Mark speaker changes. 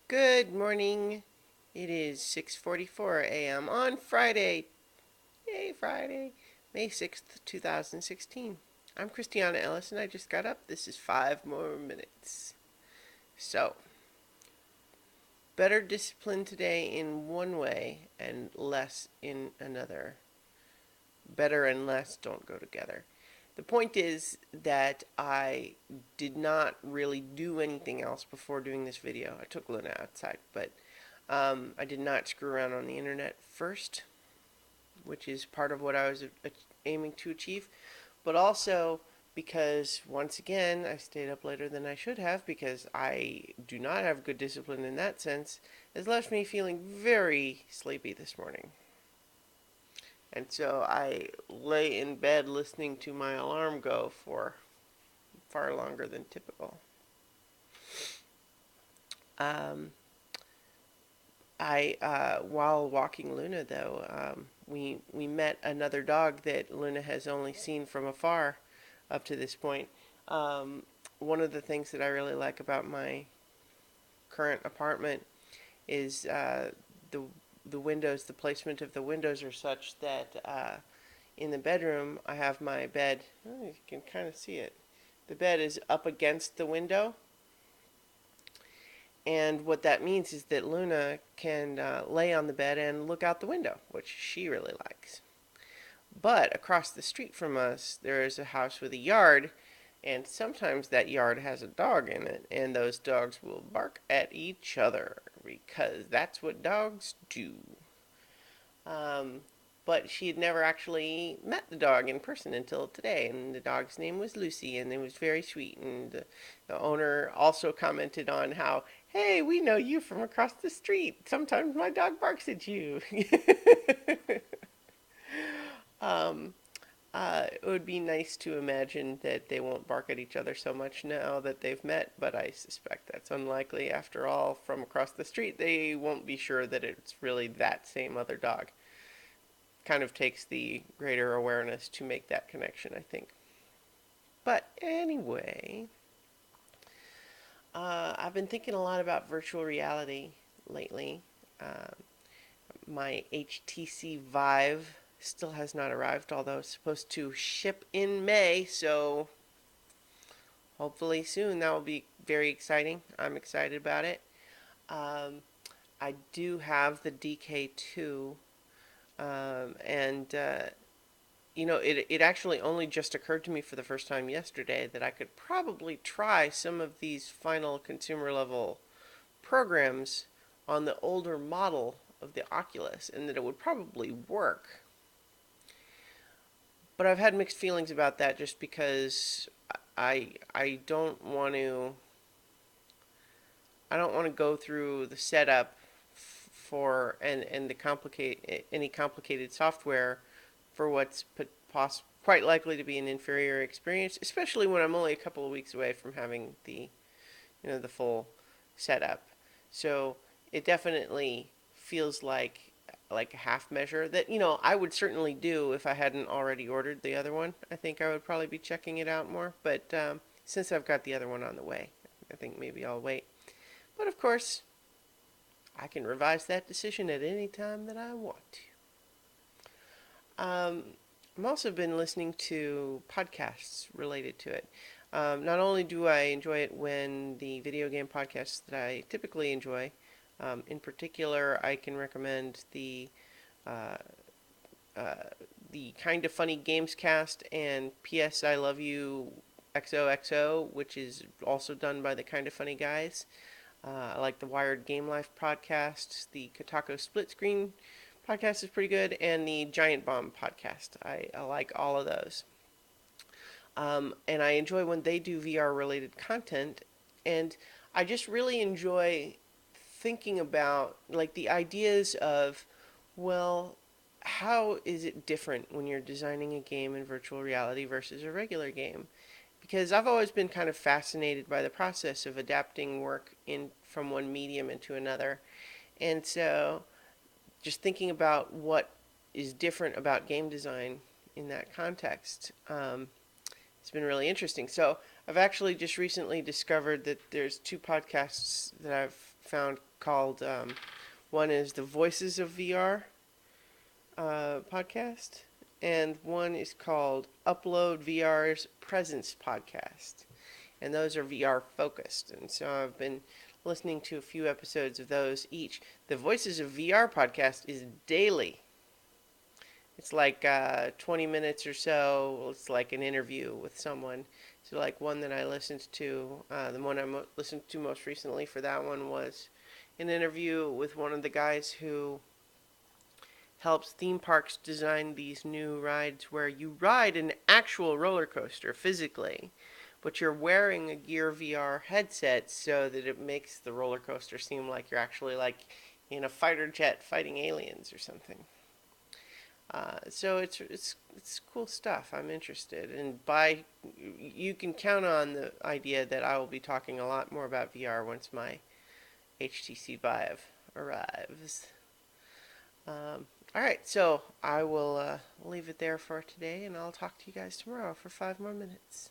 Speaker 1: Good morning. It is 6:44 a.m. on Friday. Yay, Friday, May 6th, 2016. I'm Christiana Ellis and I just got up. This is 5 more minutes. So, better discipline today in one way and less in another. Better and less don't go together. The point is that I did not really do anything else before doing this video. I took Luna outside, but I did not screw around on the internet first, which is part of what I was aiming to achieve, but also because once again I stayed up later than I should have because I do not have good discipline in that sense, has left me feeling very sleepy this morning. And so I lay in bed listening to my alarm go for far longer than typical. Um, while walking Luna, though, we met another dog that Luna has only seen from afar up to this point. Um, One of the things that I really like about my current apartment is the the windows. The placement of the windows are such that in the bedroom I have my bed. Oh, you can kind of see it. The bed is up against the window, and what that means is that Luna can lay on the bed and look out the window, which she really likes. But across the street from us, there is a house with a yard, and sometimes that yard has a dog in it, and those dogs will bark at each other because that's what dogs do. Um, but she had never actually met the dog in person until today, and the dog's name was Lucy, and it was very sweet. And the owner also commented on how, hey, we know you from across the street. Sometimes my dog barks at you. um, it would be nice to imagine that they won't bark at each other so much now that they've met, but I suspect that's unlikely. After all, from across the street, they won't be sure that it's really that same other dog. Kind of takes the greater awareness to make that connection, I think. But anyway, I've been thinking a lot about virtual reality lately. Uh, my HTC Vive still has not arrived, although it's supposed to ship in May, so hopefully soon. That will be very exciting. I'm excited about it. Um, I do have the DK2, and it actually only just occurred to me for the first time yesterday that I could probably try some of these final consumer level programs on the older model of the Oculus and that it would probably work. But I've had mixed feelings about that just because I don't want to go through the setup for and the complicate any complicated software for what's quite likely to be an inferior experience, especially when I'm only a couple of weeks away from having the full setup. So it definitely feels like a half measure that I would certainly do if I hadn't already ordered the other one. I think I would probably be checking it out more, but since I've got the other one on the way, I think maybe I'll wait. But of course, I can revise that decision at any time that I want to. I've also been listening to podcasts related to it. Not only do I enjoy it when the video game podcasts that I typically enjoy, in particular, I can recommend uh, uh, the Kind of Funny Games Cast and P.S. I Love You XOXO, which is also done by the Kind of Funny guys. I like the Wired Game Life podcast. The Kotaku Split Screen podcast is pretty good, and the Giant Bomb podcast. I like all of those. And I enjoy when they do VR related content. And I just really enjoy thinking about like the ideas of, well, how is it different when you're designing a game in virtual reality versus a regular game? Because I've always been kind of fascinated by the process of adapting work in from one medium into another. And so just thinking about what is different about game design in that context, it's been really interesting. So I've actually just recently discovered that there's two podcasts that I've found called one is the Voices of VR podcast, and one is called Upload VR's Presence podcast. And those are VR focused. And so I've been listening to a few episodes of those each. The Voices of VR podcast is daily. It's like 20 minutes or so. It's like an interview with someone. So, like one that I listened to, the one I listened to most recently for that one was an interview with one of the guys who helps theme parks design these new rides where you ride an actual roller coaster physically, but you're wearing a Gear VR headset so that it makes the roller coaster seem like you're actually like in a fighter jet fighting aliens or something. So it's cool stuff. I'm interested, and you can count on the idea that I will be talking a lot more about VR once my HTC Vive arrives. All right, so I will leave it there for today, and I'll talk to you guys tomorrow for 5 more minutes.